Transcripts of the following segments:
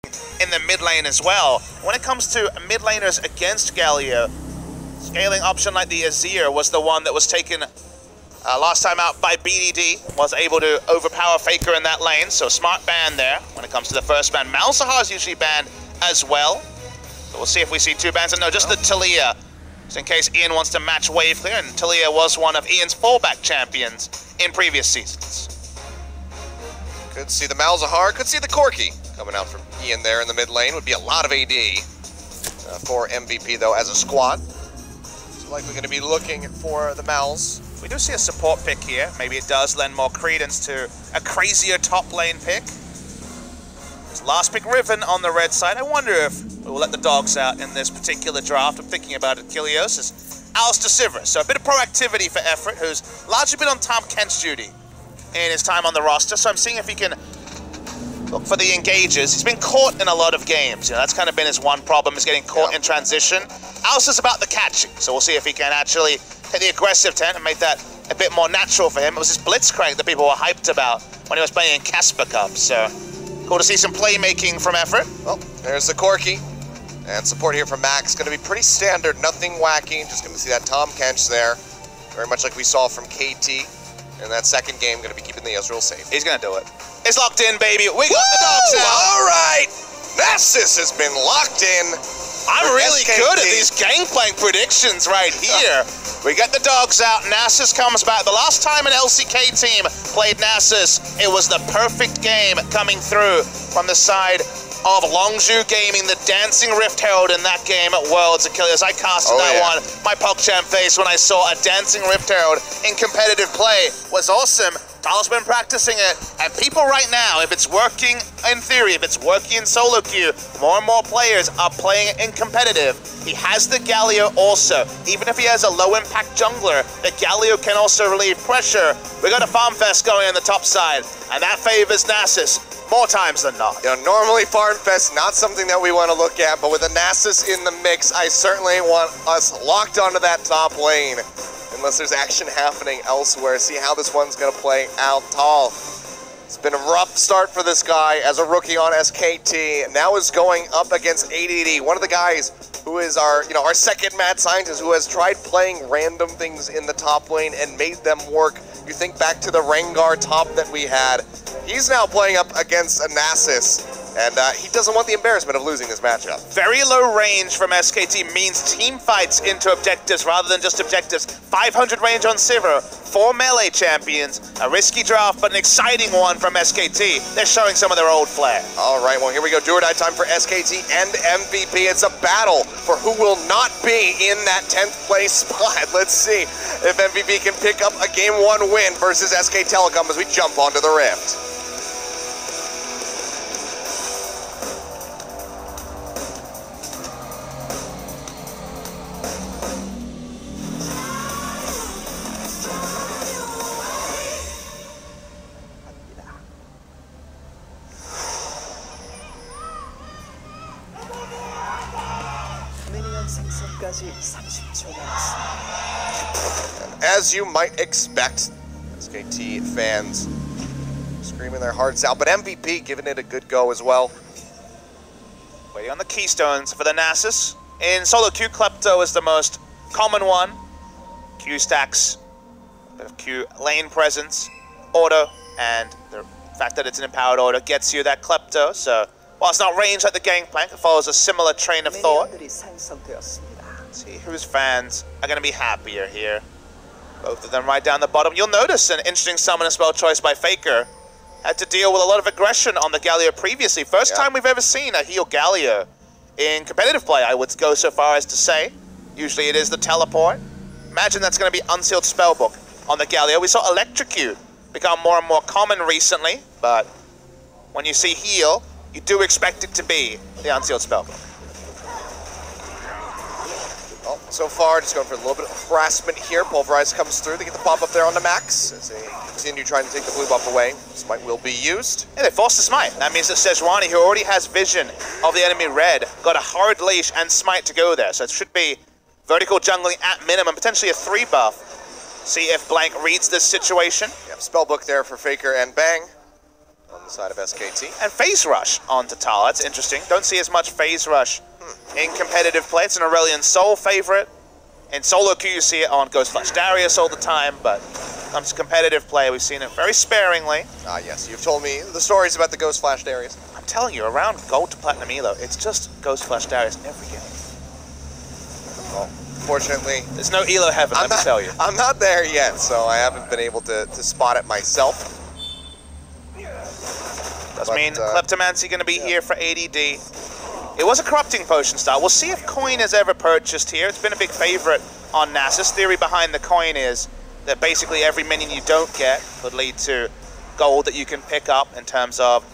in the mid lane as well. When it comes to mid laners against Galio, scaling option like the Azir was the one that was taken last time out by BDD, was able to overpower Faker in that lane, so smart ban there when it comes to the first ban. Malzahar is usually banned as well, so we'll see if we see two bans. And no, just the Talia, just in case Ian wants to match wave clear, and Talia was one of Ian's fallback champions in previous seasons. Could see the Malzahar, could see the Corki coming out from Ian there in the mid lane. Would be a lot of AD for MVP though as a squad. So likely going to be looking for the Malz. We do see a support pick here. Maybe it does lend more credence to a crazier top lane pick. It's last pick Riven on the red side. I wonder if we'll let the dogs out in this particular draft. I'm thinking about it. Kilios is Alistair Sivers. So a bit of proactivity for Effort, who's largely been on Tom Kent's duty in his time on the roster. So I'm seeing if he can look for the engages. He's been caught in a lot of games. You know, that's kind of been his one problem, is getting caught in transition. Alistair's about the catching. So we'll see if he can actually hit the aggressive tent and make that a bit more natural for him. It was his blitzcrank that people were hyped about when he was playing in Casper Cup, so cool to see some playmaking from Effort. Well, there's the Corki, and support here from Max. Going to be pretty standard, nothing wacky. Just going to see that Tom Kench there, very much like we saw from KT in that second game. Going to be keeping the Ezreal safe. He's going to do it. It's locked in, baby. We got the dogs out. All right, Nasus has been locked in. I'm really good at these Gangplank predictions right here. We get the dogs out, Nasus comes back. The last time an LCK team played Nasus, it was the perfect game coming through from the side of Longzhu Gaming, the Dancing Rift Herald in that game at Worlds. Achilles, I casted one. My PogChamp face when I saw a Dancing Rift Herald in competitive play was awesome. Tal's been practicing it, and people right now, if it's working in theory, if it's working in solo queue, more and more players are playing it in competitive. He has the Galio also. Even if he has a low-impact jungler, the Galio can also relieve pressure. We got a Farm Fest going on the top side, and that favors Nasus more times than not. You know, normally Farm Fest, not something that we want to look at, but with a Nasus in the mix, I certainly want us locked onto that top lane. Unless there's action happening elsewhere. See how this one's going to play out. Tal, it's been a rough start for this guy as a rookie on SKT. Now is going up against ADD, one of the guys who is our second mad scientist, who has tried playing random things in the top lane and made them work. You think back to the Rengar top that we had. He's now playing up against a Nasus, and he doesn't want the embarrassment of losing this matchup. Very low range from SKT means team fights into objectives rather than just objectives. 500 range on Sivir, 4 melee champions, a risky draft, but an exciting one from SKT. They're showing some of their old flair. All right, well, here we go. Do or die time for SKT and MVP. It's a battle for who will not be in that 10th place spot. Let's see if MVP can pick up a Game 1 win versus SK Telecom as we jump onto the Rift. As you might expect, SKT fans screaming their hearts out, but MVP giving it a good go as well. Waiting on the keystones for the Nasus. In solo Q, Klepto is the most common one. Q stacks, a bit of Q lane presence, auto, and the fact that it's an empowered auto gets you that Klepto. So while it's not ranged like the Gangplank, it follows a similar train of thought. Let's see whose fans are going to be happier here. Both of them right down the bottom. You'll notice an interesting summon spell choice by Faker. Had to deal with a lot of aggression on the Galio previously. First time we've ever seen a heal Galio in competitive play, I would go so far as to say. Usually it is the teleport. Imagine that's going to be Unsealed Spellbook on the Galio. We saw Electrocute become more and more common recently, but when you see heal, you do expect it to be the Unsealed Spellbook. Well, so far, just going for a little bit of harassment here. Pulverize comes through. They get the pop up there on the Max as they continue trying to take the blue buff away. Smite will be used. Yeah, they forced the Smite. That means that Sejuani, who already has vision of the enemy red, got a hard leash and Smite to go there. So it should be vertical jungling at minimum, potentially a 3 buff. See if Blank reads this situation. Yep, spellbook there for Faker and Bang. on the side of SKT. And phase rush onto Tal. That's interesting. Don't see as much phase rush in competitive play. It's an Aurelion Soul favorite. In solo queue, you see it on Ghost Flash Darius all the time, but when it comes to competitive play, we've seen it very sparingly. Ah, yes. You've told me the stories about the Ghost Flash Darius. I'm telling you, around Gold to Platinum Elo, it's just Ghost Flash Darius every game. Well, fortunately, there's no Elo heaven, let me tell you. I'm not there yet, so I haven't been able to spot it myself. Does mean Kleptomancy going to be here for ADD. It was a Corrupting Potion style. We'll see if coin is ever purchased here. It's been a big favorite on Nasus. Theory behind the coin is that basically every minion you don't get would lead to gold that you can pick up in terms of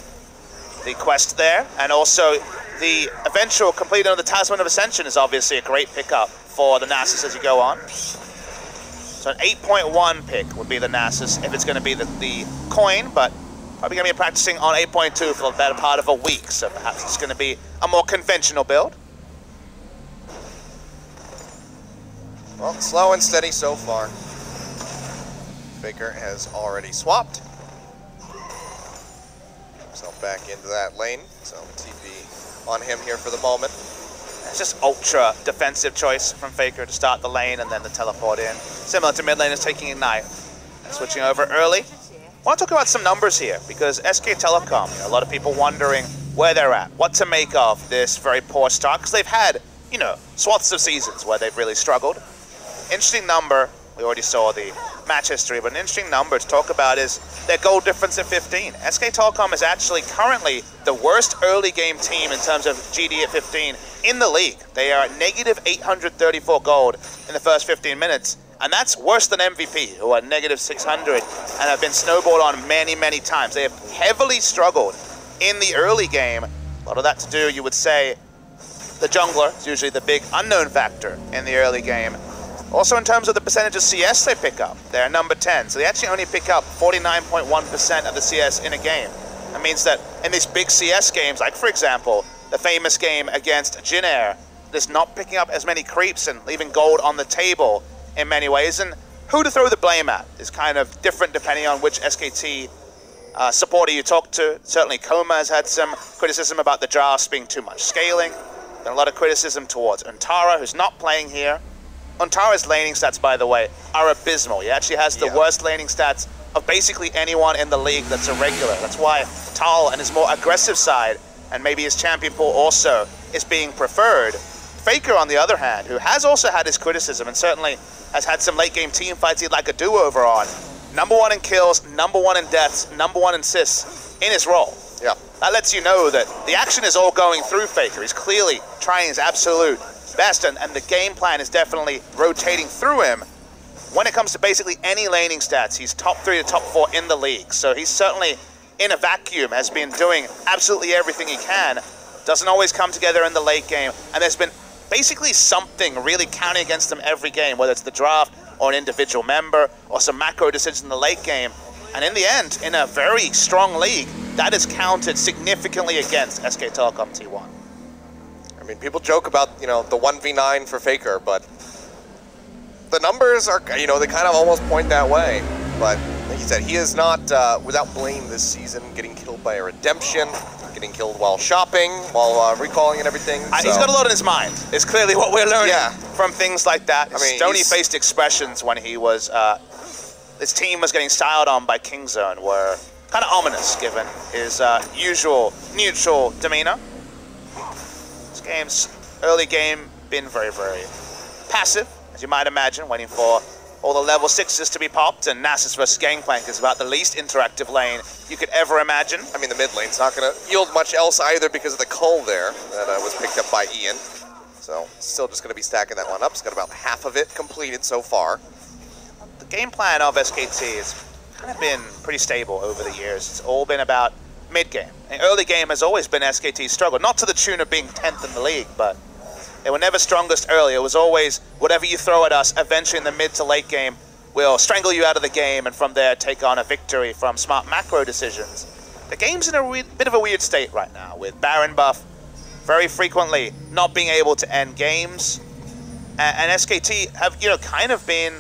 the quest there. And also the eventual completion of the Talisman of Ascension is obviously a great pickup for the Nasus as you go on. So an 8.1 pick would be the Nasus if it's going to be the coin, but probably going to be practicing on 8.2 for the better part of a week, so perhaps it's going to be a more conventional build. Well, slow and steady so far. Faker has already swapped himself back into that lane, so TP on him here for the moment. It's just ultra defensive choice from Faker to start the lane and then the teleport in. Similar to mid laners taking Ignite. And switching over early. I want to talk about some numbers here, because SK Telecom, a lot of people wondering where they're at, what to make of this very poor start, because they've had, swaths of seasons where they've really struggled. Interesting number, we already saw the match history, but an interesting number to talk about is their goal difference at 15. SK Telecom is actually currently the worst early game team in terms of GD at 15 in the league. They are at negative 834 gold in the first 15 minutes. And that's worse than MVP, who are negative 600 and have been snowballed on many, many times. They have heavily struggled in the early game. A lot of that to do, you would say, the jungler is usually the big unknown factor in the early game. Also in terms of the percentage of CS they pick up, they're number 10. So they actually only pick up 49.1% of the CS in a game. That means that in these big CS games, like for example, the famous game against Jinair, there's not picking up as many creeps and leaving gold on the table in many ways, and who to throw the blame at is kind of different depending on which SKT supporter you talk to. Certainly Koma has had some criticism about the drafts being too much scaling, and a lot of criticism towards Untara, who's not playing here. Untara's laning stats, by the way, are abysmal. He actually has the worst laning stats of basically anyone in the league that's a regular. That's why Tal and his more aggressive side, and maybe his champion pool also, is being preferred. Faker, on the other hand, who has also had his criticism and certainly has had some late game team fights he'd like a do-over on. Number 1 in kills, number 1 in deaths, number 1 in assists in his role. Yeah. That lets you know that the action is all going through Faker. He's clearly trying his absolute best, and the game plan is definitely rotating through him. When it comes to basically any laning stats, he's top 3 to top 4 in the league. So he's certainly in a vacuum, has been doing absolutely everything he can. Doesn't always come together in the late game, and there's been basically something really counting against them every game, whether it's the draft or an individual member or some macro decisions in the late game. And in the end, in a very strong league, that is counted significantly against SK Telecom T1. I mean, people joke about, the 1v9 for Faker, but the numbers are, they kind of almost point that way. But like you said, he is not without blame this season, getting killed by a redemption, getting killed while shopping, while recalling and everything. So. He's got a lot on his mind. It's clearly what we're learning from things like that. His stony-faced expressions when he was, his team was getting styled on by Kingzone were kind of ominous given his usual neutral demeanor. This game's early game been very, very passive, as you might imagine, waiting for all the level 6s to be popped, and Nasus versus Gangplank is about the least interactive lane you could ever imagine. I mean, the mid lane's not going to yield much else either because of the cull there that was picked up by Ian. So, still just going to be stacking that one up. It's got about half of it completed so far. The game plan of SKT has kind of been pretty stable over the years. It's all been about mid-game. The early game has always been SKT's struggle, not to the tune of being 10th in the league, but they were never strongest early. It was always, whatever you throw at us, eventually in the mid to late game, we'll strangle you out of the game, and from there take on a victory from smart macro decisions. The game's in a bit of a weird state right now, with Baron buff very frequently not being able to end games. And SKT have, kind of been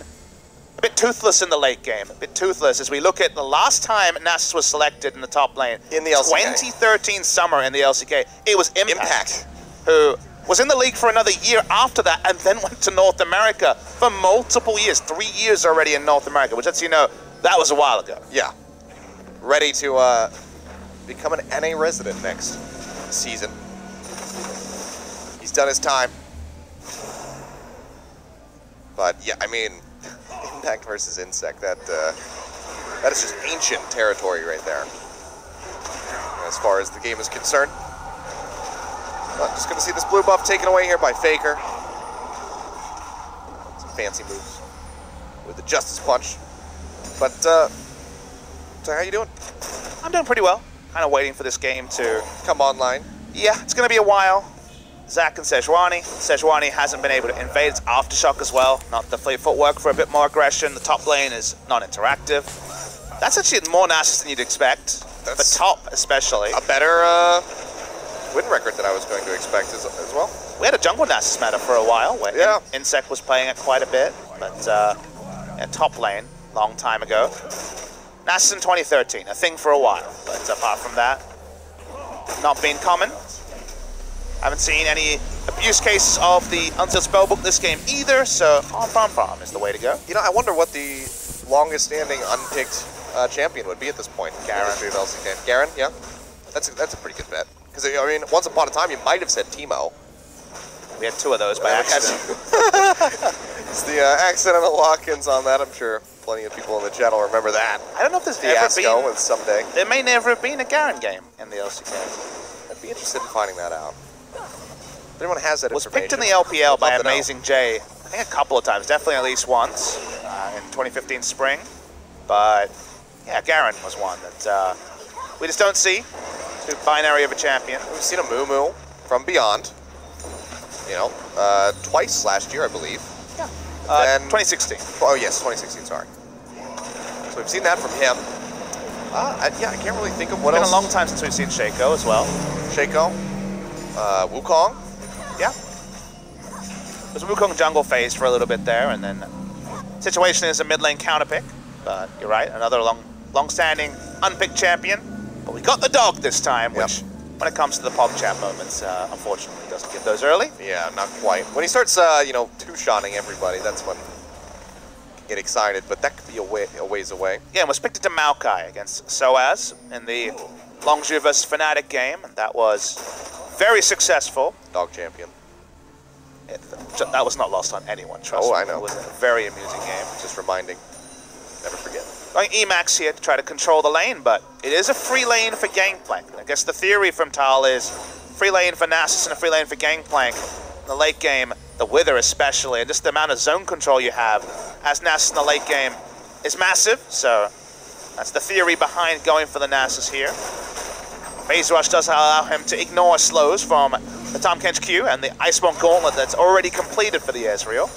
a bit toothless in the late game. A bit toothless as we look at the last time Nasus was selected in the top lane. In the LCK. 2013 summer in the LCK. It was Impact, who was in the league for another year after that and then went to North America for multiple years. 3 years already in North America, which lets you know that was a while ago. Yeah. Ready to become an NA resident next season. He's done his time. But yeah, I mean, Impact versus Insect, that is just ancient territory right there, as far as the game is concerned. But just gonna see this blue buff taken away here by Faker. Some fancy moves with the Justice Punch. But, so how you doing? I'm doing pretty well. Kind of waiting for this game to come online. Yeah, it's gonna be a while. Zach and Sejuani. Sejuani hasn't been able to invade. It's Aftershock as well. Not the fleet footwork for a bit more aggression. The top lane is non-interactive. That's actually more Nasus than you'd expect. The top, especially. A better win record than I was going to expect as well. We had a jungle Nasus meta for a while where Insect was playing it quite a bit. But yeah, top lane, long time ago. Nasus in 2013, a thing for a while. But apart from that, not been common. Haven't seen any abuse cases of the Unsealed Spellbook this game either, so farm is the way to go. You know, I wonder what the longest standing unpicked champion would be at this point. Garen. Garen, yeah. That's a pretty good bet. Because, I mean, once upon a time, you might have said Teemo. We had 2 of those by accident. It's the accidental lock-ins on that, I'm sure. Plenty of people in the channel remember that. I don't know if there's ever been... with someday. There may never have been a Garen game in the LCK. I'd be interested in finding that out. If anyone has that was information, picked in the LPL by Amazing J, I think a couple of times, definitely at least once in 2015 spring. But yeah, Garen was one that we just don't see. Too binary of a champion. We've seen a Moo Moo from Beyond, you know, twice last year, I believe. Yeah. Then, 2016. Oh yes, 2016. Sorry. So we've seen that from him. Yeah, I can't really think of what else. It's been a long time since we've seen Shaco as well. Shaco, Wukong. Yeah. It was a Wukong jungle phase for a little bit there, and then situation is a mid lane counter pick. But you're right, another long-standing unpicked champion. But we got the dog this time, which, when it comes to the PogChamp moments, unfortunately doesn't get those early. Yeah, not quite. When he starts, you know, two-shotting everybody, that's when you can get excited. But that could be a ways away. Yeah, and was picked into Maokai against Soaz in the Longzhu vs Fnatic game, and that was very successful. Dog champion. That was not lost on anyone, trust me. I know. It was a very amusing game. Just reminding. Never forget. Going Emax here to try to control the lane, but it is a free lane for Gangplank. I guess the theory from Tal is free lane for Nasus and a free lane for Gangplank. In the late game, the Wither especially, and just the amount of zone control you have as Nasus in the late game is massive, so that's the theory behind going for the Nasus here. Phase Rush does allow him to ignore slows from the Tahm Kench Q and the Iceborne Gauntlet that's already completed for the Ezreal.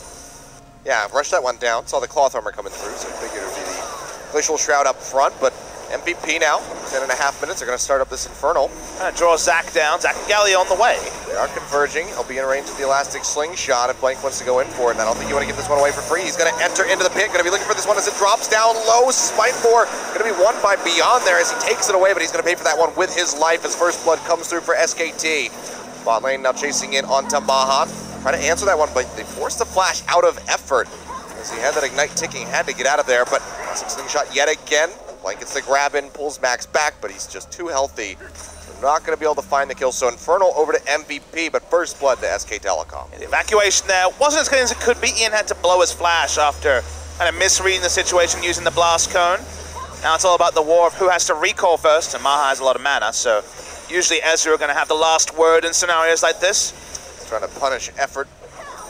Yeah, rushed that one down. Saw the cloth armor coming through, so figured it would be the Glacial Shroud up front, but MVP now, 10.5 minutes, they're going to start up this Infernal. Draws Zac down, Zac and Galio on the way. They are converging. He'll be in range of the Elastic Slingshot if Blank wants to go in for it, and I don't think you want to give this one away for free. He's going to enter into the pit, going to be looking for this one as it drops down low. Smite 4, going to be won by Beyond there as he takes it away, but he's going to pay for that one with his life as First Blood comes through for SKT. Bot lane now chasing in onto Mahan. Trying to answer that one, but they forced the flash out of effort. As he had that Ignite ticking, had to get out of there, but Slingshot yet again. Blank gets the grab in, pulls Max back, but he's just too healthy. They're not going to be able to find the kill, so Infernal over to MVP, but First Blood to SK Telecom. The evacuation there wasn't as good as it could be. Ian had to blow his flash after kind of misreading the situation using the Blast Cone. Now it's all about the war of who has to recall first, and Maha has a lot of mana, so usually Ezreal are going to have the last word in scenarios like this. Trying to punish effort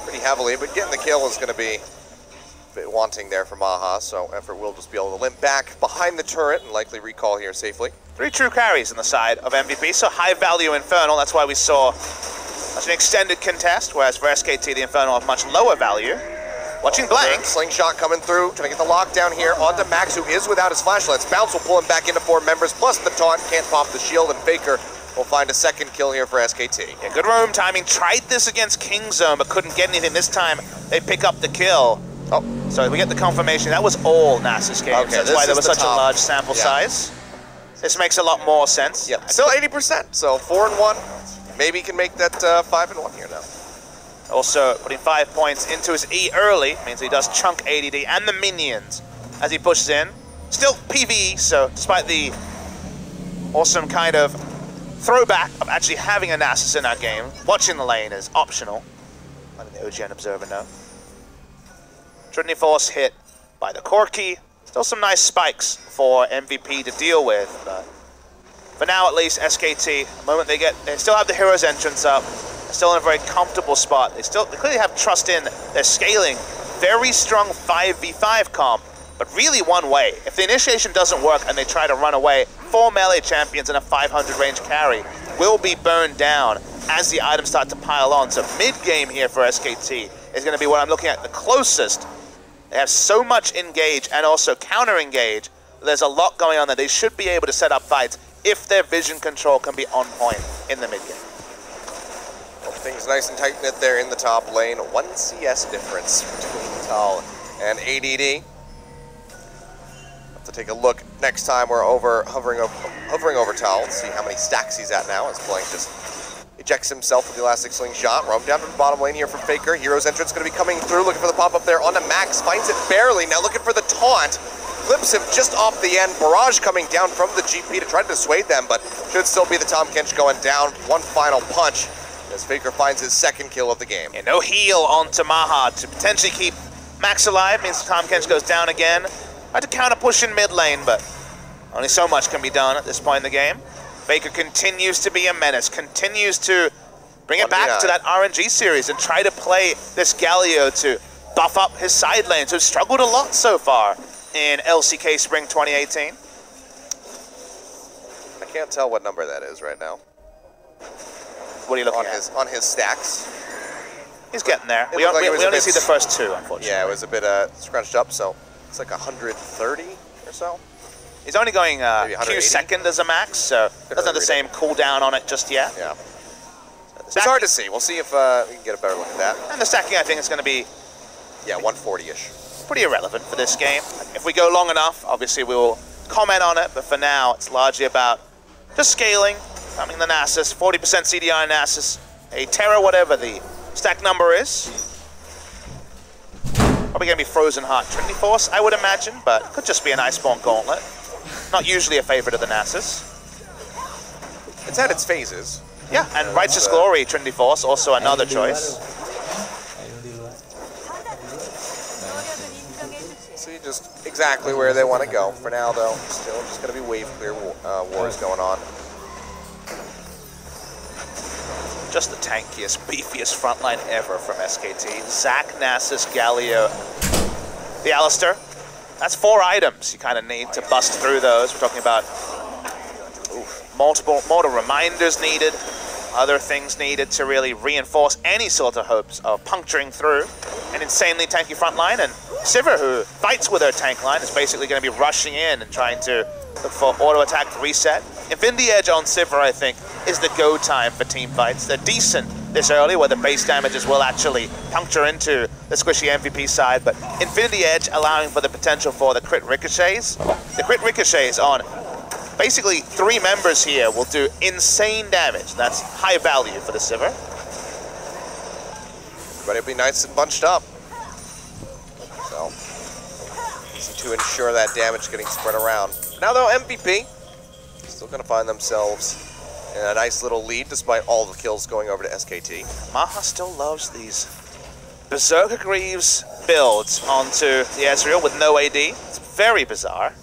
pretty heavily, but getting the kill is going to be bit wanting there for Maha, so Effort will just be able to limp back behind the turret and likely recall here safely. 3 true carries on the side of MVP, so high value Infernal. That's why we saw such an extended contest, whereas for SKT, the Infernal have much lower value. Watching Blank. Slingshot coming through, trying to get the lockdown here onto Max, who is without his flashlights. Bounce will pull him back into 4 members, plus the taunt, can't pop the shield, and Faker will find a second kill here for SKT. Yeah, good roam timing. Tried this against Kingzone, but couldn't get anything. This time, they pick up the kill. Oh. So we get the confirmation that was all Nasus games. Okay, That's why there was such top. a large sample size. This makes a lot more sense. Yep, still 80%, so 4-1. Maybe he can make that 5-1 here now. Also, putting 5 points into his E early means he does chunk ADD and the minions as he pushes in. Still PvE, so despite the awesome kind of throwback of actually having a Nasus in our game, watching the lane is optional. Letting the OGN Observer know. Trinity Force hit by the Corki. Still some nice spikes for MVP to deal with, but for now at least, SKT, the moment they still have the Heroes entrance up, they're still in a very comfortable spot. They clearly have trust in their scaling. Very strong 5v5 comp, but really one way. If the initiation doesn't work and they try to run away, 4 melee champions and a 500 range carry will be burned down as the items start to pile on. So mid-game here for SKT is going to be what I'm looking at the closest. They have so much engage and also counter-engage. There's a lot going on there. They should be able to set up fights if their vision control can be on point in the mid-game. Well, things nice and tight knit there in the top lane. 1 CS difference between Tal and ADD. Have to take a look next time we're hovering over Tal. Let's see how many stacks he's at now as Blank just ejects himself with the elastic slingshot. Roam down to the bottom lane here from Faker. Hero's entrance going to be coming through, looking for the pop-up there onto Max. Finds it barely, now looking for the taunt. Clips him just off the end. Barrage coming down from the GP to try to dissuade them, but should still be the Tahm Kench going down. One final punch as Faker finds his second kill of the game. Yeah, no heal onto Maha to potentially keep Max alive, means Tahm Kench goes down again. Tried to counter push in mid lane, but only so much can be done at this point in the game. Faker continues to be a menace, continues to bring it back to that RNG series and try to play this Galio to buff up his side lanes, who've struggled a lot so far in LCK Spring 2018. I can't tell what number that is right now. What are you looking at? On his stacks. He's getting there. We only see the first two, unfortunately. Yeah, it was a bit scrunched up, so it's like 130 or so. He's only going Q second as a max, so doesn't have the same cooldown on it just yet. Yeah. So it's hard to see. We'll see if we can get a better look at that. And the stacking, I think, is going to be 140-ish. Pretty irrelevant for this game. If we go long enough, obviously we will comment on it, but for now, it's largely about just scaling, coming the Nasus, 40% CDI Nasus, a Terra, whatever the stack number is. Probably going to be Frozen Heart Trinity Force, I would imagine, but could just be an Iceborne Gauntlet. Not usually a favorite of the Nasus. It's had its phases. Yeah, and Righteous Glory Trinity Force, also another choice. See just exactly where they want to go. For now, though, still just going to be wave clear wars going on. Just the tankiest, beefiest frontline ever from SKT. Zac, Nasus, Galio, the Alistair. That's 4 items you kind of need to bust through those. We're talking about multiple reminders needed, other things needed to really reinforce any sort of hopes of puncturing through an insanely tanky front line. And Sivir, who fights with her tank line, is basically going to be rushing in and trying to look for auto-attack to reset. Infinity Edge on Sivir, I think, is the go time for team fights. They're decent this early, where the base damages will actually puncture into the squishy MVP side, but Infinity Edge allowing for the potential for the crit ricochets. The crit ricochets on basically 3 members here will do insane damage. That's high value for the Sivir. But it'll be nice and bunched up. So, easy to ensure that damage getting spread around. Now though, MVP still going to find themselves in a nice little lead despite all the kills going over to SKT. Maha still loves these Berserker Greaves builds onto the Ezreal with no AD. It's very bizarre.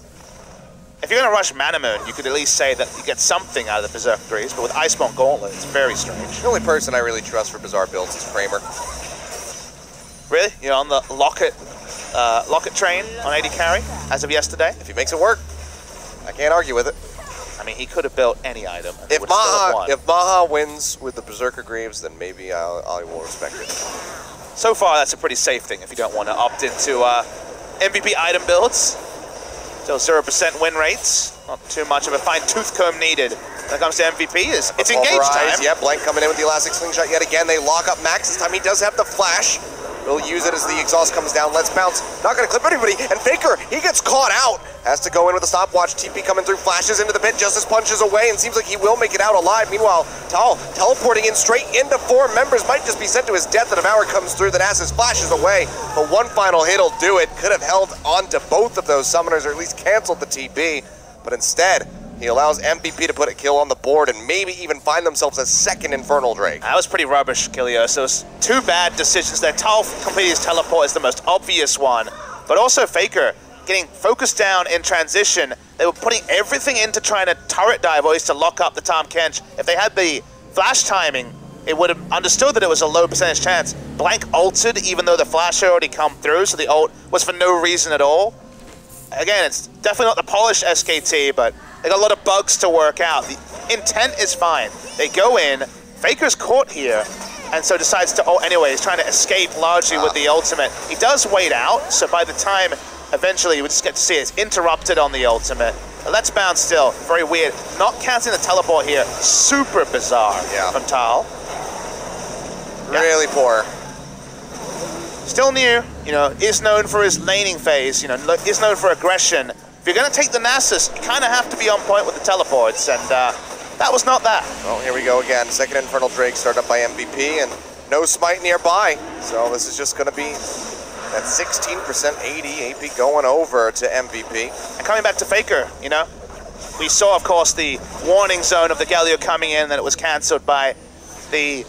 If you're going to rush Manamoon, you could at least say that you get something out of the Berserker Greaves, but with Iceborne Gauntlet, it's very strange. The only person I really trust for bizarre builds is Kramer. Really? You're on the Locket train on AD carry as of yesterday? If he makes it work, I can't argue with it. I mean, he could have built any item. If Maha wins with the Berserker Greaves, then maybe I will respect it. So far, that's a pretty safe thing if you don't want to opt into MVP item builds. Still 0% win rates. Not too much of a fine-tooth comb needed when it comes to MVP. It's engaged time. Yeah, Blank coming in with the elastic slingshot yet again. They lock up Max. This time he does have the flash. Will use it as the exhaust comes down. Let's bounce. Not going to clip anybody. And Faker, he gets caught out. Has to go in with a stopwatch. TP coming through, flashes into the pit. Justice punches away and seems like he will make it out alive. Meanwhile, Tal teleporting in straight into 4 members. Might just be sent to his death. The Devour comes through. The Nasus flashes away. But one final hit will do it. Could have held on to both of those summoners or at least canceled the TP. But instead, he allows MVP to put a kill on the board and maybe even find themselves a second Infernal Drake. That was pretty rubbish, Kilios. It was 2 bad decisions there. Tal completing his teleport is the most obvious one, but also Faker getting focused down in transition. They were putting everything into trying to turret dive, or at least to lock up the Tahm Kench. If they had the flash timing, it would have understood that it was a low percentage chance. Blank ulted, even though the flash had already come through, so the ult was for no reason at all. Again, it's definitely not the polished SKT, but they got a lot of bugs to work out. The intent is fine. They go in, Faker's caught here, and so decides to, anyway, he's trying to escape largely with the ultimate. He does wait out, so by the time eventually we just get to see it's interrupted on the ultimate. Let's bounce still, very weird. Not counting the teleport here, super bizarre from Tal. Really poor. Still new, is known for his laning phase, is known for aggression. If you're going to take the Nasus, you kind of have to be on point with the teleports, and that was not that. Well, here we go again. Second Infernal Drake started up by MVP, and no smite nearby. So this is just going to be that 16% AD. AP going over to MVP. And coming back to Faker, we saw, of course, the warning zone of the Galio coming in, that it was cancelled by the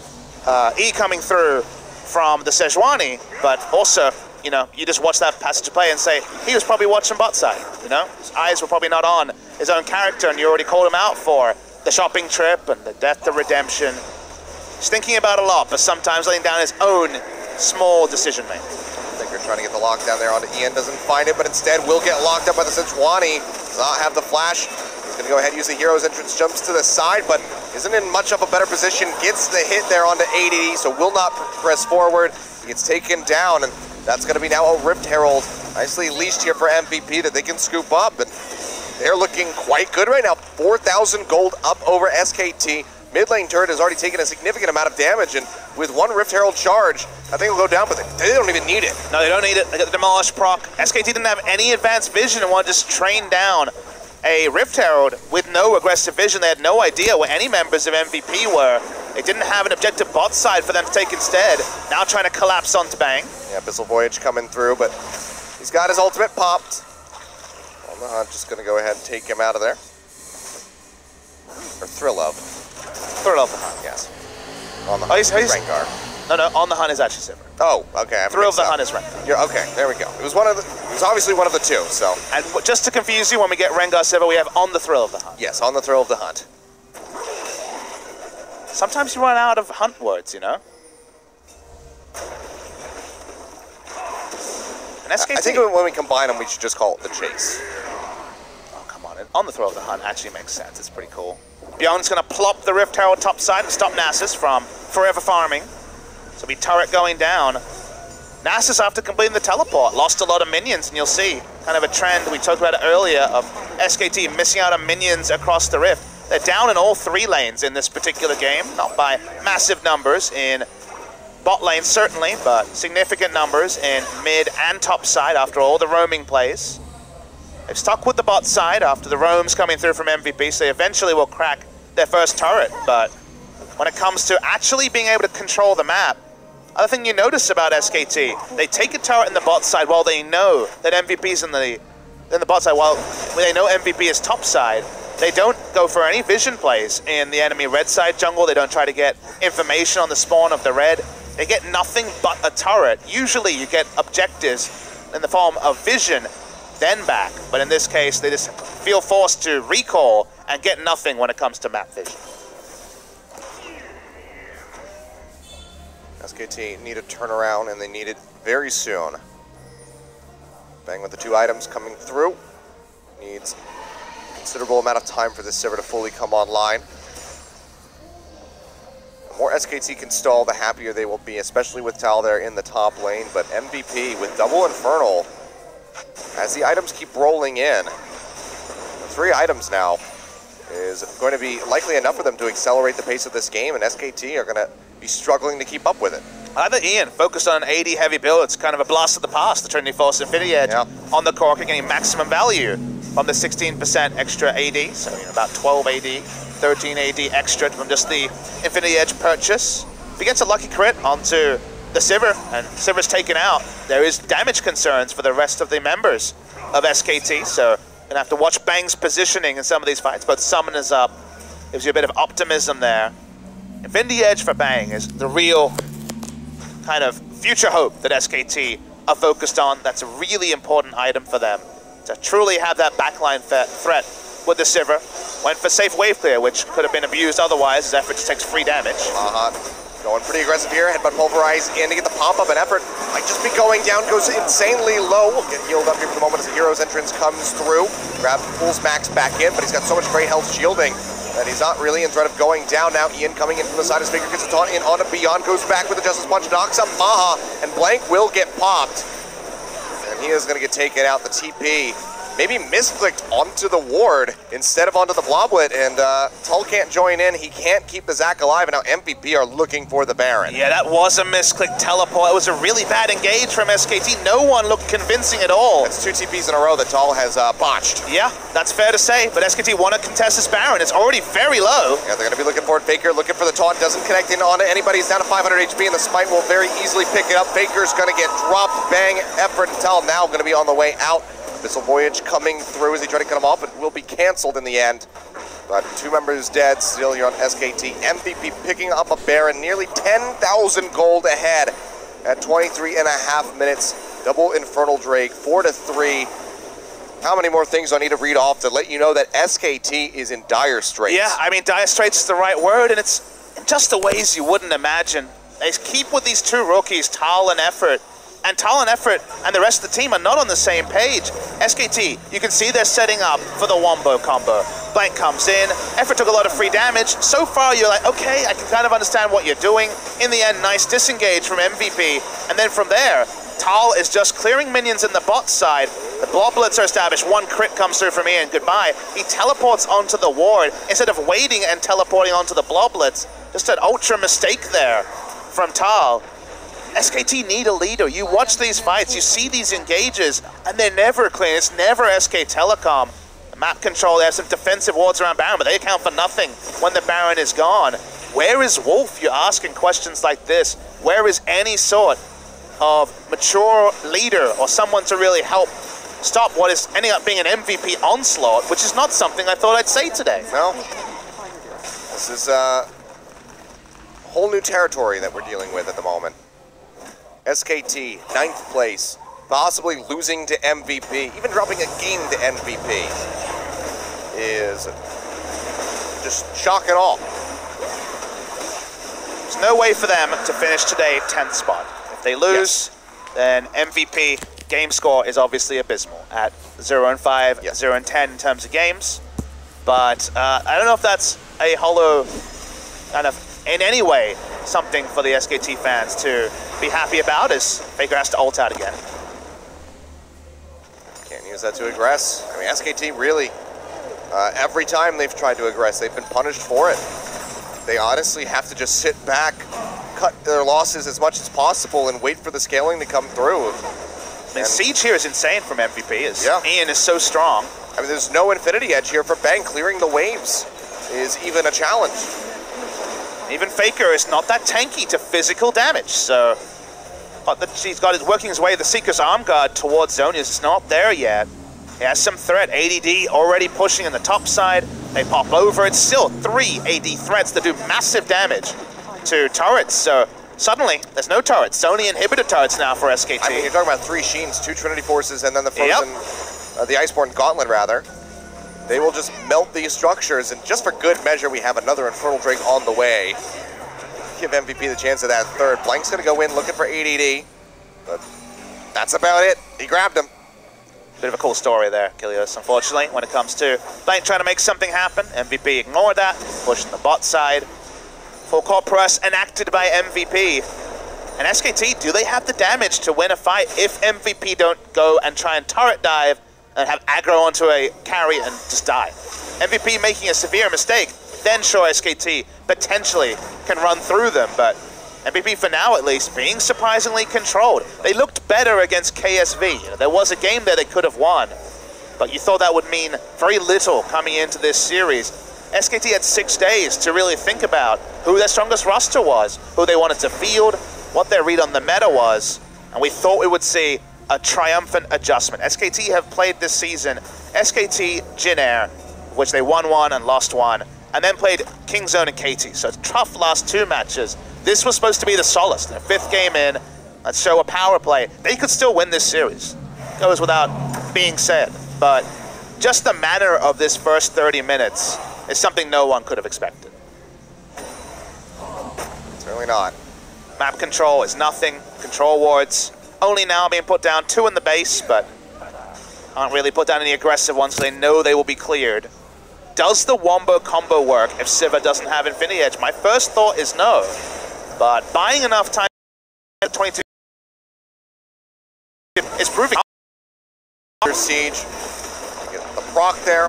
E coming through from the Sejuani, but also, you just watch that passage of play and say, he was probably watching bot side, His eyes were probably not on his own character, and you already called him out for the shopping trip and the death to redemption. He's thinking about a lot, but sometimes letting down his own small decision-making. Faker trying to get the lockdown there onto Ian, doesn't find it, but instead will get locked up by the Sejuani. Does not have the flash. He's going to go ahead and use the hero's entrance, jumps to the side, but isn't in much of a better position. Gets the hit there onto AD, so will not press forward. He gets taken down, and that's going to be now a Rift Herald. Nicely leashed here for MVP that they can scoop up, and they're looking quite good right now. 4,000 gold up over SKT. Mid lane turret has already taken a significant amount of damage, and with one Rift Herald charge, I think it'll go down, but they don't even need it. No, they don't need it. They got the Demolish proc. SKT didn't have any advanced vision and wanted to just train down a Rift Herald with no aggressive vision. They had no idea where any members of MVP were. They didn't have an objective bot side for them to take instead. Now trying to collapse onto Bang. Yeah, Abyssal Voyage coming through, but he's got his ultimate popped. On the hunt, just going to go ahead and take him out of there. Or Thrill of. Thrill of the Hunt. Yes. On the hunt, Rengar. No, on the Hunt is actually Sivir. Oh, okay. Thrill of the Hunt is Rengar. Yeah, okay, there we go. It was obviously one of the two, so. And just to confuse you, when we get Rengar Sivir, we have on the Thrill of the Hunt. Yes, on the Thrill of the Hunt. Sometimes you run out of hunt words, And SKT. I think when we combine them, we should just call it the chase. Oh, come on. On the Thrill of the Hunt actually makes sense. It's pretty cool. Beyond's going to plop the Rift Herald top side and stop Nasus from forever farming. So be turret going down. Nasus, after completing the teleport, lost a lot of minions, and you'll see kind of a trend we talked about it earlier of SKT missing out on minions across the Rift. They're down in all 3 lanes in this particular game, not by massive numbers in bot lane certainly, but significant numbers in mid and top side after all the roaming plays. They've stuck with the bot side after the roams coming through from MVP, so they eventually will crack their first turret, but when it comes to actually being able to control the map, other thing you notice about SKT, they take a turret in the bot side while they know that MVP's in the bot side, while they know MVP is top side. They don't go for any vision plays in the enemy red side jungle. They don't try to get information on the spawn of the red. They get nothing but a turret. Usually you get objectives in the form of vision, then back. But in this case, they just feel forced to recall and get nothing when it comes to map vision. SKT need a turnaround, and they need it very soon. Bang with the 2 items coming through. Needs a considerable amount of time for this Sivir to fully come online. The more SKT can stall, the happier they will be, especially with Tal there in the top lane. But MVP with double Infernal, as the items keep rolling in, 3 items now is going to be likely enough for them to accelerate the pace of this game, and SKT are going to be struggling to keep up with it. Either Ian focused on an AD heavy build. It's kind of a blast of the past. The Trinity Force Infinity Edge on the core, getting maximum value from the 16% extra AD. So about 12 AD, 13 AD extra from just the Infinity Edge purchase. If he gets a lucky crit onto the Sivir and Sivir's taken out, there is damage concerns for the rest of the members of SKT. So gonna have to watch Bang's positioning in some of these fights. Both summoners up, gives you a bit of optimism there. Infinity Edge for Bang is the real kind of future hope that SKT are focused on. That's a really important item for them, to truly have that backline threat with the Sivir. Went for safe wave clear, which could have been abused otherwise, as Effort just takes free damage. Going pretty aggressive here. Headbutt Pulverize in to get the pop-up, and Effort might just be going down, goes insanely low. We'll get healed up here for the moment as the hero's entrance comes through. Pulls Max back in, but he's got so much great health shielding that he's not really in threat of going down. Now Ian coming in from the side of Faker, gets a taunt in on a Beyond, goes back with the Justice Punch, knocks up Maha, and Blank will get popped. And he is going to get taken out. The TP maybe misclicked onto the ward instead of onto the Bloblet, and Tull can't join in. He can't keep the Zac alive, and now MVP are looking for the Baron. Yeah, that was a misclick teleport. It was a really bad engage from SKT. No one looked convincing at all. That's 2 TPs in a row that Tull has botched. Yeah, that's fair to say, but SKT want to contest this Baron. It's already very low. Yeah, they're going to be looking for it. Faker looking for the taunt, doesn't connect in onto anybody. He's down to 500 HP, and the Smite will very easily pick it up. Faker's going to get dropped. Bang, Effort, and Tull now going to be on the way out. Missile Voyage coming through as he tried to cut him off, but will be canceled in the end. But 2 members dead still here on SKT. MVP picking up a Baron, nearly 10,000 gold ahead at 23.5 minutes. Double Infernal Drake, 4-3. How many more things do I need to read off to let you know that SKT is in dire straits? Yeah, I mean, dire straits is the right word, and it's in just the ways you wouldn't imagine. They keep with these 2 rookies, Tal and Effort. And Tal and Effort and the rest of the team are not on the same page. SKT, you can see they're setting up for the Wombo combo. Blank comes in, Effort took a lot of free damage. So far you're like, okay, I can kind of understand what you're doing. In the end, nice disengage from MVP. And then from there, Tal is just clearing minions in the bot side. The Bloblets are established, 1 crit comes through from Ian, goodbye. He teleports onto the ward instead of waiting and teleporting onto the Bloblets. Just an ultra mistake there from Tal. SKT need a leader. You watch these fights, you see these engages, and they're never clean. It's never SK Telecom. The map control, they have some defensive wards around Baron, but they account for nothing when the Baron is gone. Where is Wolf? You're asking questions like this. Where is any sort of mature leader or someone to really help stop what is ending up being an MVP onslaught, which is not something I thought I'd say today. No. This is a whole new territory that we're dealing with at the moment. SKT, 9th place, possibly losing to MVP, even dropping a game to MVP, is just shock and awe. There's no way for them to finish today 10th spot. If they lose, then MVP game score is obviously abysmal at 0-5, 0-10 in terms of games. But I don't know if that's a hollow kind of in any way something for the SKT fans to be happy about, as Faker has to ult out again. Can't use that to aggress. I mean, SKT really, every time they've tried to aggress, they've been punished for it. They honestly have to just sit back, cut their losses as much as possible, and wait for the scaling to come through. I mean, Siege here is insane from MVP, as Ian is so strong. I mean, there's no Infinity Edge here for Bang. Clearing the waves is even a challenge. Even Faker is not that tanky to physical damage, so he's working his way, the Seeker's Arm Guard towards Zonius. It's not there yet. He has some threat. ADD already pushing in the top side. They pop over. It's still 3 AD threats that do massive damage to turrets, so suddenly there's no turrets. It's only inhibitor turrets now for SKT. I mean, you're talking about 3 Sheens, 2 Trinity Forces, and then the Frozen, the Iceborne Gauntlet, rather. They will just melt these structures, and just for good measure, we have another Infernal Drake on the way. Give MVP the chance of that 3rd. Blank's going to go in looking for ADD, but that's about it. He grabbed him. Bit of a cool story there, Kilios, unfortunately, when it comes to Blank trying to make something happen. MVP ignored that, pushing the bot side. Full court press enacted by MVP. And SKT, do they have the damage to win a fight if MVP don't go and try and turret dive and have aggro onto a carry and just die? MVP making a severe mistake, then sure SKT potentially can run through them, but MVP, for now at least, being surprisingly controlled. They looked better against KSV. You know, there was a game there they could have won, but you thought that would mean very little coming into this series. SKT had 6 days to really think about who their strongest roster was, who they wanted to field, what their read on the meta was, and we thought we would see a triumphant adjustment. SKT have played this season SKT, Jin Air, which they won one and lost one, and then played Kingzone and KT. So it's tough last 2 matches. This was supposed to be the solace. Their 5th game in, let's show a power play. They could still win this series. Goes without being said. But just the manner of this first 30 minutes is something no one could have expected. Certainly not. Map control is nothing. Control wards only now being put down, 2 in the base, but aren't really put down any aggressive ones, so they know they will be cleared. Does the Wombo combo work if Siva doesn't have Infinity Edge? My first thought is no. But buying enough time at 22 is proving. Siege, get the proc there.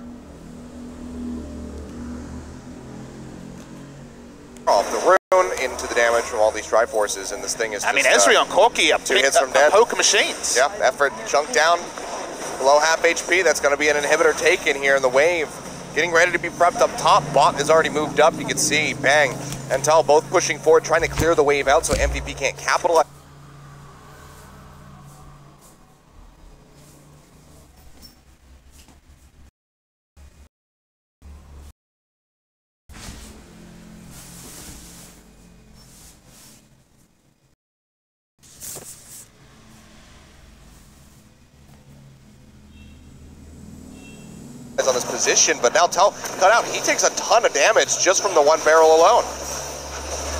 Off the rune into the damage from all these Triforces, and this thing is. I mean, Ezreal and Corki up 2 hits from dead. Poke machines. Yep, effort chunked down below half HP. That's going to be an inhibitor taken here in the wave. Getting ready to be prepped up top. Bot has already moved up. You can see Bang and Tal both pushing forward, trying to clear the wave out so MVP can't capitalize. On his position, but now Tal cut out. He takes a ton of damage just from the 1 barrel alone.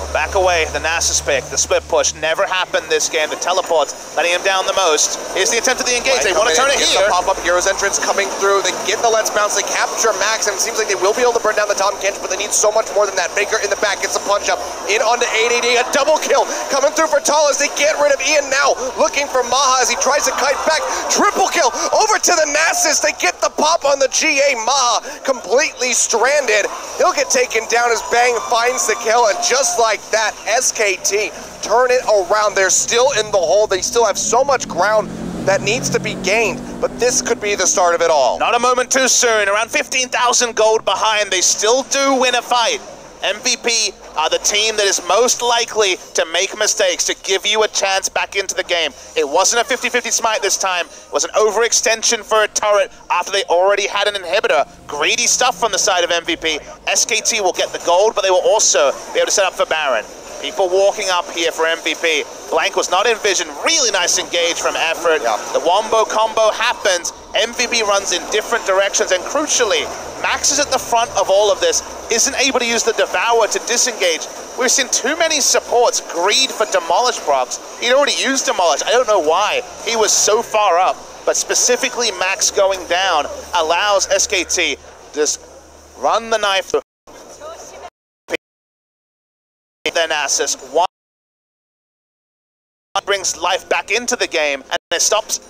Back away, the Nasus pick, the split push never happened this game. The teleports, letting him down the most. Here's the attempt at the engage. They want to turn it here. The pop-up Hero's entrance coming through. They get the Let's Bounce. They capture Max, and it seems like they will be able to burn down the Tom Kench, but they need so much more than that. Baker in the back gets a punch up. In onto 8AD. A double kill coming through for Tal as they get rid of Ian now. Looking for Maha as he tries to kite back. Triple kill over to the Nasus. They get the pop on the GA. Maha completely stranded. He'll get taken down as Bang finds the kill, and just like that, SKT turn it around. They're still in the hole. They still have so much ground that needs to be gained, but this could be the start of it all. Not a moment too soon. Around 15,000 gold behind. They still do win a fight. MVP are the team that is most likely to make mistakes, to give you a chance back into the game. It wasn't a 50-50 smite this time. It was an overextension for a turret after they already had an inhibitor. Greedy stuff from the side of MVP. SKT will get the gold, but they will also be able to set up for Baron. People walking up here for MVP. Blank was not envisioned. Really nice engage from Effort. Yep. The Wombo combo happens. MVP runs in different directions, and crucially, Max is at the front of all of this, isn't able to use the Devour to disengage. We've seen too many supports greed for Demolish procs. He'd already used Demolish. I don't know why he was so far up, but specifically Max going down allows SKT to just run the knife through their Nasus. One brings life back into the game, and it stops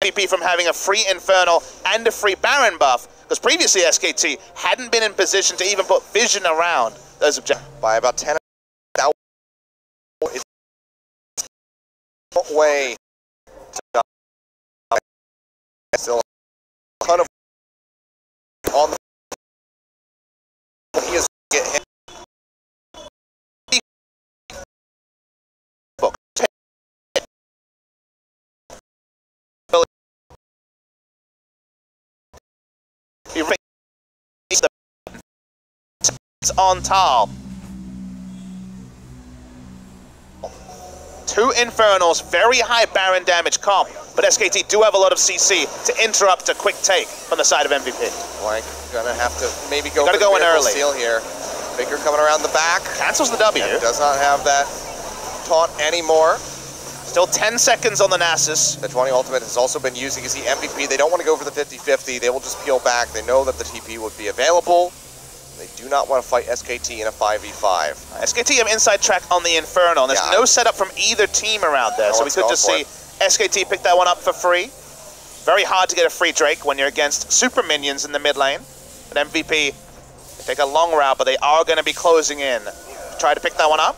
MVP from having a free Infernal and a free Baron buff, because previously SKT hadn't been in position to even put vision around those objectives. By about 10 way. Still a ton of on the he is get hit. On Tal. 2 Infernals, very high Baron damage comp, but SKT do have a lot of CC to interrupt a quick take from the side of MVP. Blank gonna have to maybe go Gotta for go the in early. Steal here. Baker coming around the back. Cancels the W. And does not have that taunt anymore. Still 10 seconds on the Nasus. The 20 ultimate has also been used. You can see MVP, they don't want to go for the 50-50. They will just peel back. They know that the TP would be available. They do not want to fight SKT in a 5v5. SKT have inside track on the Infernal, and there's no setup from either team around there, so we could just see SKT pick that one up for free. Very hard to get a free Drake when you're against super minions in the mid lane. But MVP, they take a long route, but they are going to be closing in. Try to pick that one up.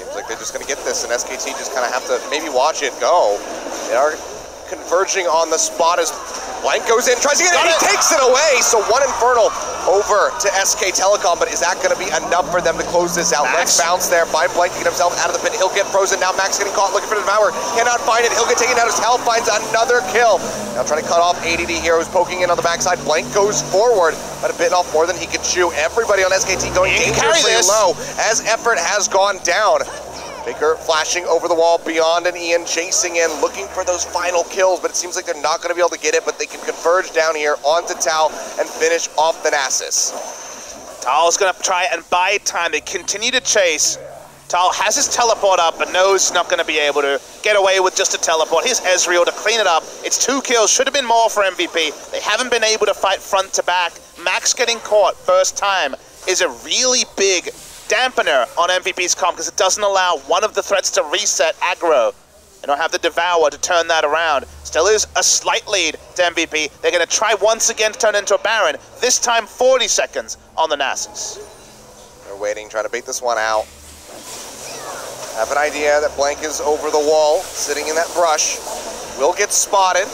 Seems like they're just going to get this, and SKT just kind of have to maybe watch it go. They are converging on the spot as Blank goes in, tries to get it, and he takes it away. So one Infernal over to SK Telecom, but is that going to be enough for them to close this out? Let's bounce there by Blank to get himself out of the pit. He'll get frozen. Now Max getting caught looking for the Devour. Cannot find it. He'll get taken out as Hell finds another kill. Now trying to cut off ADD here, who's poking in on the backside. Blank goes forward, but a bit off more than he could chew. Everybody on SKT going dangerously low as effort has gone down. Faker flashing over the wall beyond an Ian, chasing in, looking for those final kills, but it seems like they're not going to be able to get it, but they can converge down here onto Tau and finish off the Nasus. Tal's going to try and buy time. They continue to chase. Tal has his teleport up, but knows he's not going to be able to get away with just a teleport. Here's Ezreal to clean it up. It's 2 kills. Should have been more for MVP. They haven't been able to fight front to back. Max getting caught first time is a really big dampener on MVP's comp because it doesn't allow one of the threats to reset aggro. They don't have the Devour to turn that around. Still is a slight lead to MVP. They're going to try once again to turn into a Baron. This time 40 seconds on the Nasus. They're waiting, trying to bait this one out. Have an idea that Blank is over the wall, sitting in that brush. Will get spotted.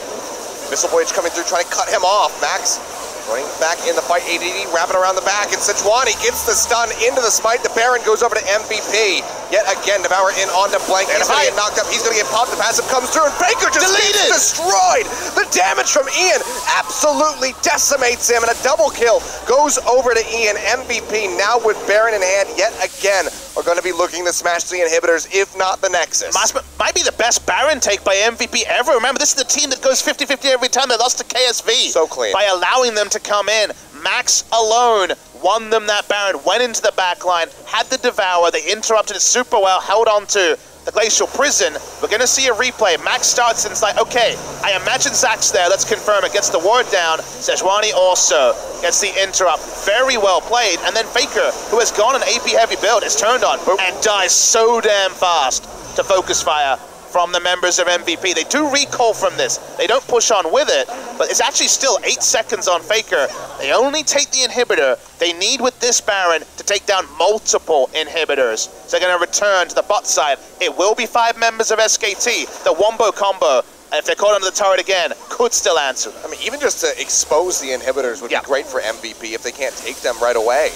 Missile Voyage coming through, trying to cut him off. Max running back in the fight, ADD wrapping around the back, and Sejuani gets the stun into the smite. The Baron goes over to MVP. Yet again, Devour in onto Blank. He's going to get knocked up. He's going to get popped. The passive comes through, and Faker just gets destroyed. The damage from Ian absolutely decimates him, and a double kill goes over to Ian. MVP now with Baron in hand yet again are going to be looking to smash the inhibitors, if not the Nexus. Might be the best Baron take by MVP ever. Remember, this is the team that goes 50-50 every time. They lost to KSV. So clean. By allowing them to come in. Max alone won them that Baron, went into the backline, had the Devour. They interrupted it super well, held on to the Glacial Prison. We're going to see a replay. Max starts and it's like, okay, I imagine Zach's there. Let's confirm it. Gets the ward down. Sejuani also gets the interrupt. Very well played. And then Faker, who has gone an AP heavy build, is turned on and dies so damn fast to focus fire from the members of MVP. They do recall from this. They don't push on with it, but it's actually still 8 seconds on Faker. They only take the inhibitor. They need with this Baron to take down multiple inhibitors. So they're going to return to the bot side. It will be 5 members of SKT. The Wombo combo, if they're caught under the turret again, could still answer them. I mean, even just to expose the inhibitors would be great for MVP if they can't take them right away.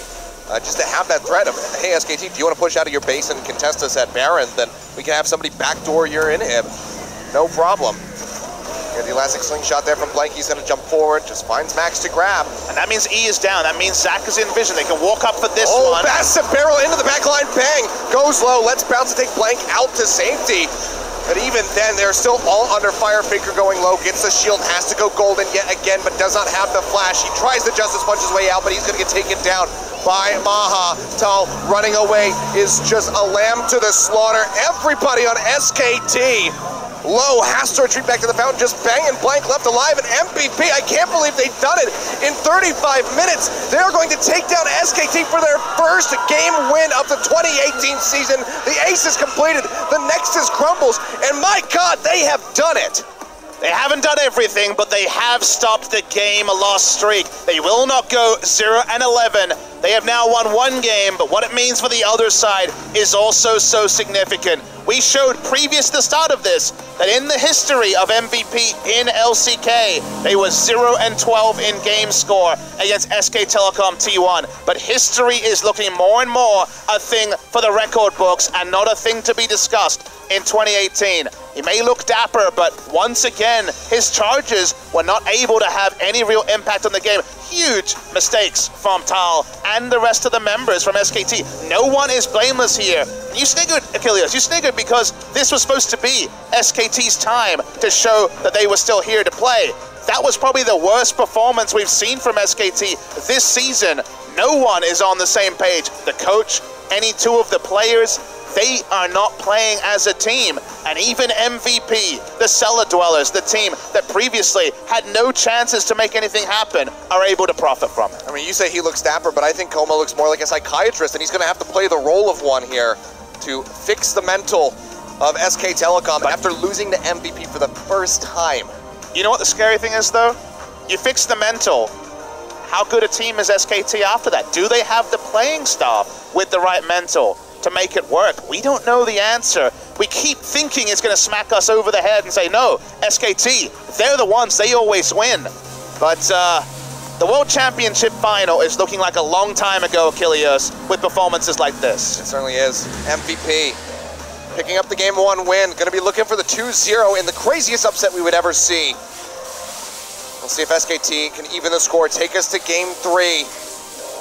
Just to have that threat of, hey, SKT, if you want to push out of your base and contest us at Baron, then we can have somebody backdoor your inhib. No problem. Get the elastic slingshot there from Blank. He's going to jump forward, just finds Max to grab. And that means E is down. That means Zach is in vision. They can walk up for this one. Oh, massive barrel into the backline. Bang! Goes low. Let's bounce to take Blank out to safety. But even then, they're still all under fire. Faker going low, gets the shield, has to go golden yet again, but does not have the flash. He tries to Justice Punch his way out, but he's going to get taken down by Maha. Tal running away is just a lamb to the slaughter. Everybody on SKT low has to retreat back to the fountain, just banging Blank left alive, and MVP, I can't believe they've done it in 35 minutes. They're going to take down SKT for their first game win of the 2018 season. The ace is completed, the Nexus crumbles, and my God, they have done it. They haven't done everything, but they have stopped the game loss streak. They will not go 0-11. They have now won 1 game, but what it means for the other side is also so significant. We showed previous to the start of this that in the history of MVP in LCK, they were 0-12 in game score against SK Telecom T1. But history is looking more and more a thing for the record books and not a thing to be discussed in 2018. He may look dapper, but once again, his charges were not able to have any real impact on the game. Huge mistakes from Tal and the rest of the members from SKT. No one is blameless here. You sniggered, Achilles. You sniggered because this was supposed to be SKT's time to show that they were still here to play. That was probably the worst performance we've seen from SKT this season. No one is on the same page. The coach, any 2 of the players, they are not playing as a team. And even MVP, the Cellar Dwellers, the team that previously had no chances to make anything happen, are able to profit from it. I mean, you say he looks dapper, but I think Coma looks more like a psychiatrist, and he's going to have to play the role of one here to fix the mental of SK Telecom after losing to MVP for the first time. You know what the scary thing is, though? You fix the mental. How good a team is SKT after that? Do they have the playing staff with the right mental? to make it work? We don't know the answer. We keep thinking it's going to smack us over the head and say, no, SKT, they're the ones, they always win. But the World Championship final is looking like a long time ago, Kilios, with performances like this. It certainly is. MVP. Picking up the Game 1 win. Going to be looking for the 2-0 in the craziest upset we would ever see. We'll see if SKT can even the score, take us to Game 3,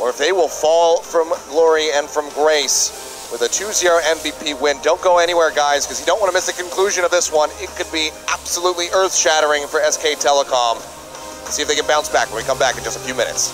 or if they will fall from glory and from grace with a 2-0 MVP win. Don't go anywhere, guys, because you don't want to miss the conclusion of this one. It could be absolutely earth-shattering for SK Telecom. See if they can bounce back when we come back in just a few minutes.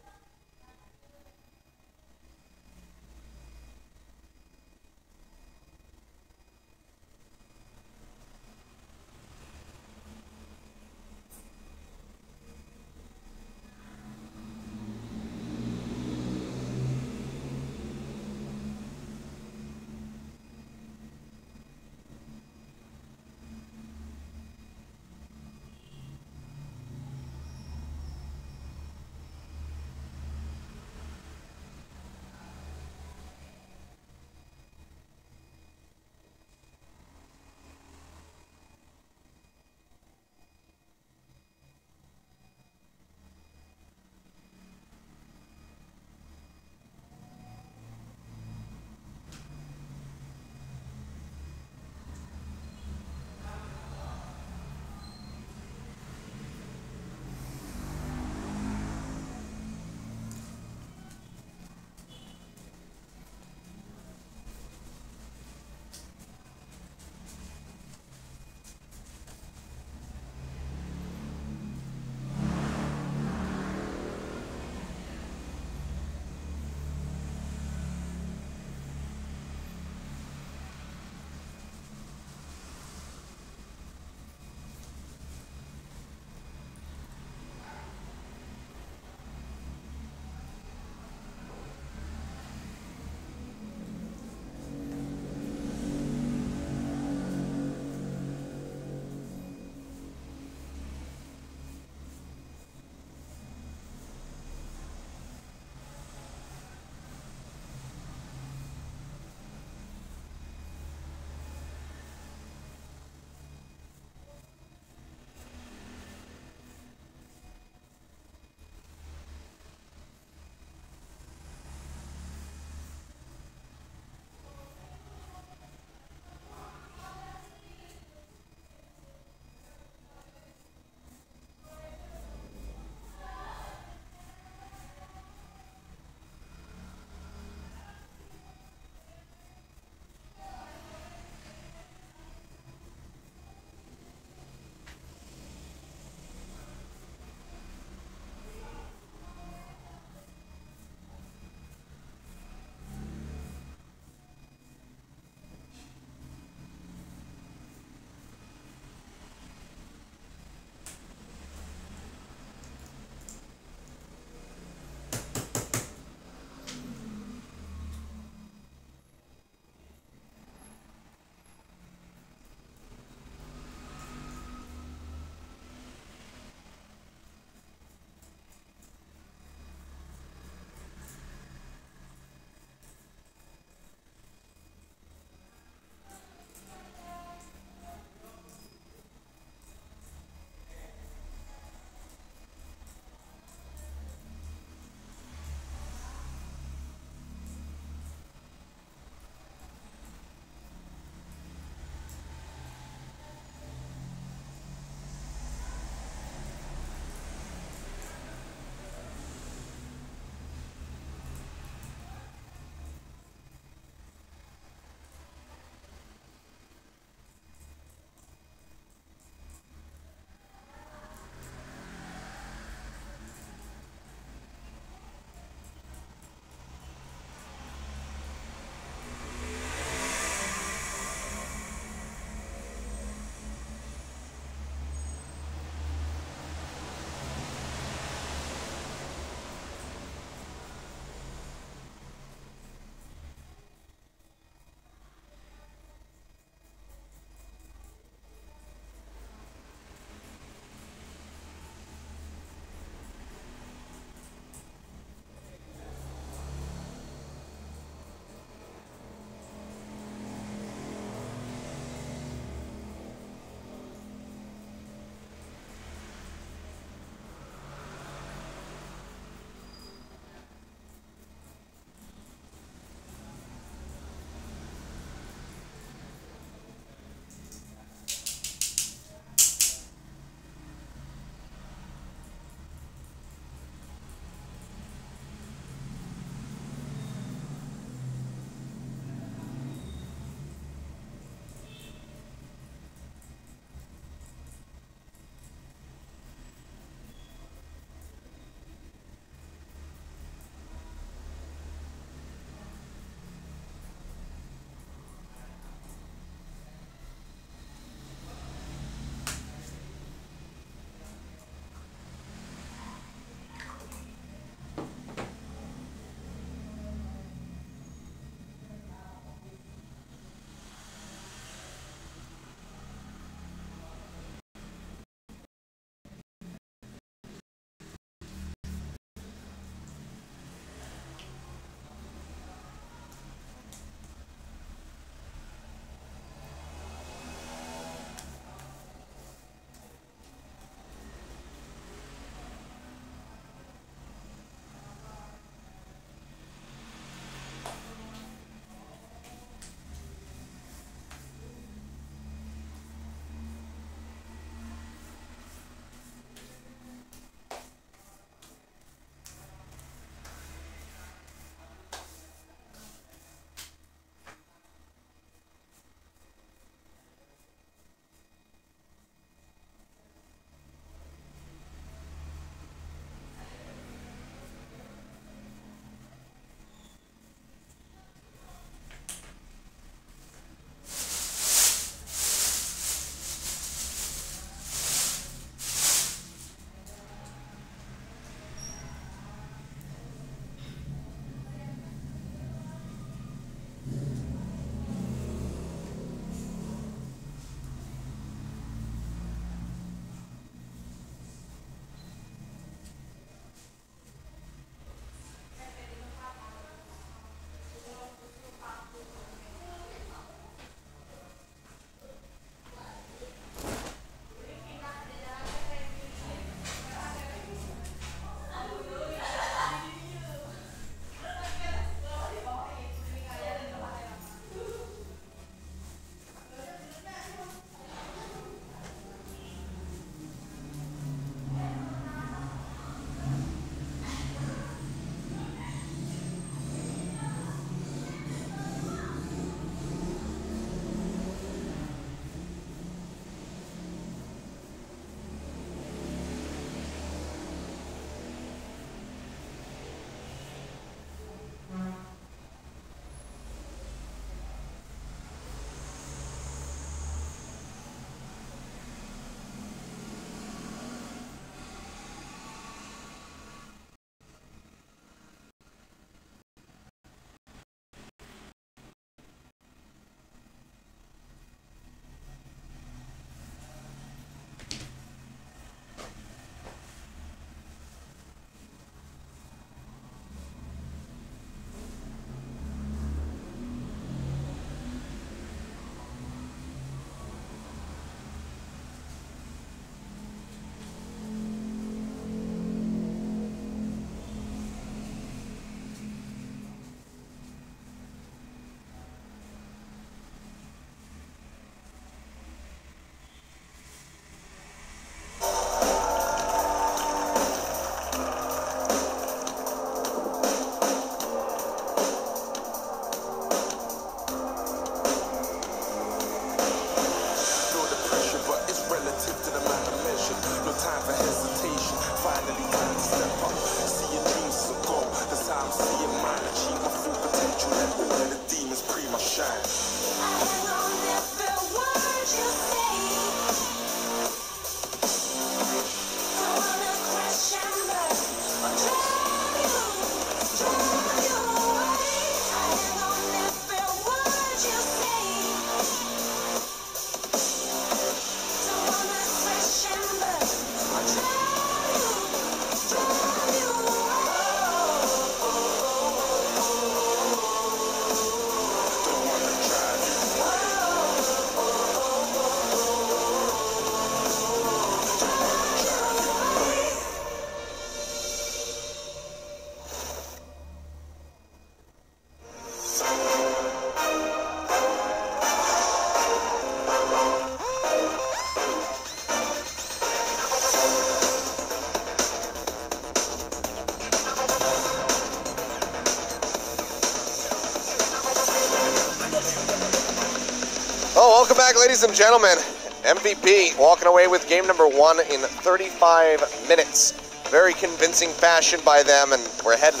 Welcome back, ladies and gentlemen. MVP walking away with game number 1 in 35 minutes. Very convincing fashion by them, and we're ahead in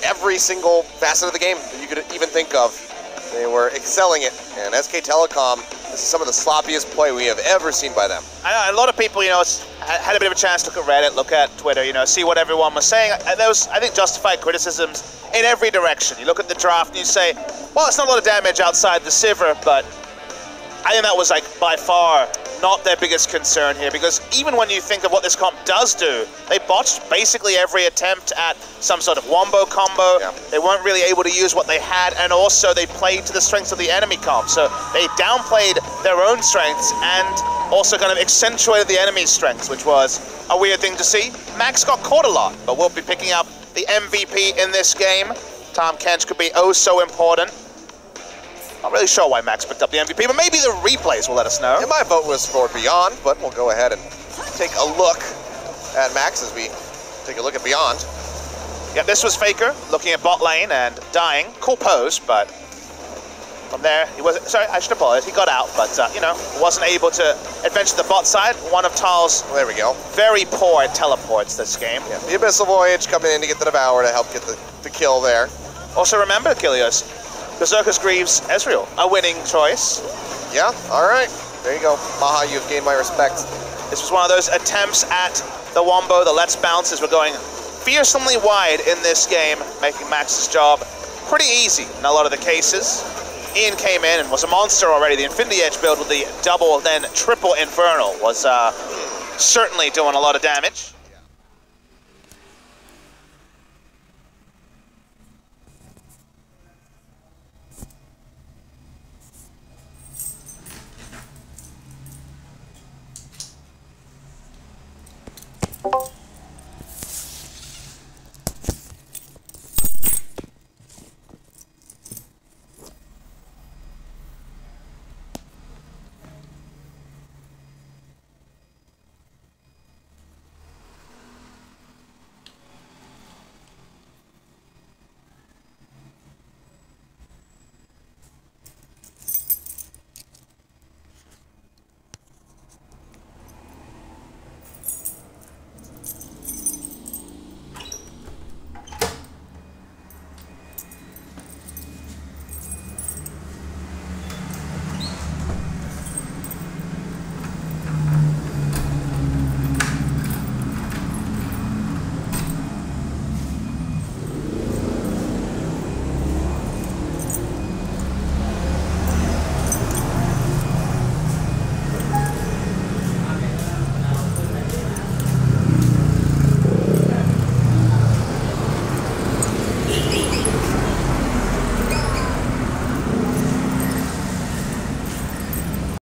every single facet of the game that you could even think of. They were excelling it, and SK Telecom, this is some of the sloppiest play we have ever seen by them. I know, a lot of people, had a bit of a chance to look at Reddit, look at Twitter, see what everyone was saying. There was, I think, justified criticisms in every direction. You look at the draft and you say, well, it's not a lot of damage outside the Sivir, but I think that was, by far not their biggest concern here, because even when you think of what this comp does do, they botched basically every attempt at some sort of wombo combo. Yeah. They weren't really able to use what they had, and also they played to the strengths of the enemy comp. So they downplayed their own strengths and also kind of accentuated the enemy's strengths, which was a weird thing to see. Max got caught a lot, but we'll be picking up the MVP in this game. Tahm Kench could be oh so important. Not really sure why Max picked up the MVP, but maybe the replays will let us know. And my vote was for Beyond, but we'll go ahead and take a look at Max as we take a look at Beyond. Yeah, this was Faker looking at bot lane and dying. Cool pose, but from there, he wasn't. Sorry, I should apologize. He got out, but wasn't able to adventure the bot side. One of Tal's There we go. very poor at teleports this game. Yeah, the Abyssal Voyage coming in to get the Devour to help get the kill there. Also, remember, Kilios, Berserker's Greaves, Ezreal, a winning choice. Yeah, all right. There you go. Maha, you've gained my respect. This was one of those attempts at the wombo, the let's bounce, as we're going fearsomely wide in this game, making Max's job pretty easy in a lot of the cases. Ian came in and was a monster already. The Infinity Edge build with the double, then triple Infernal was certainly doing a lot of damage.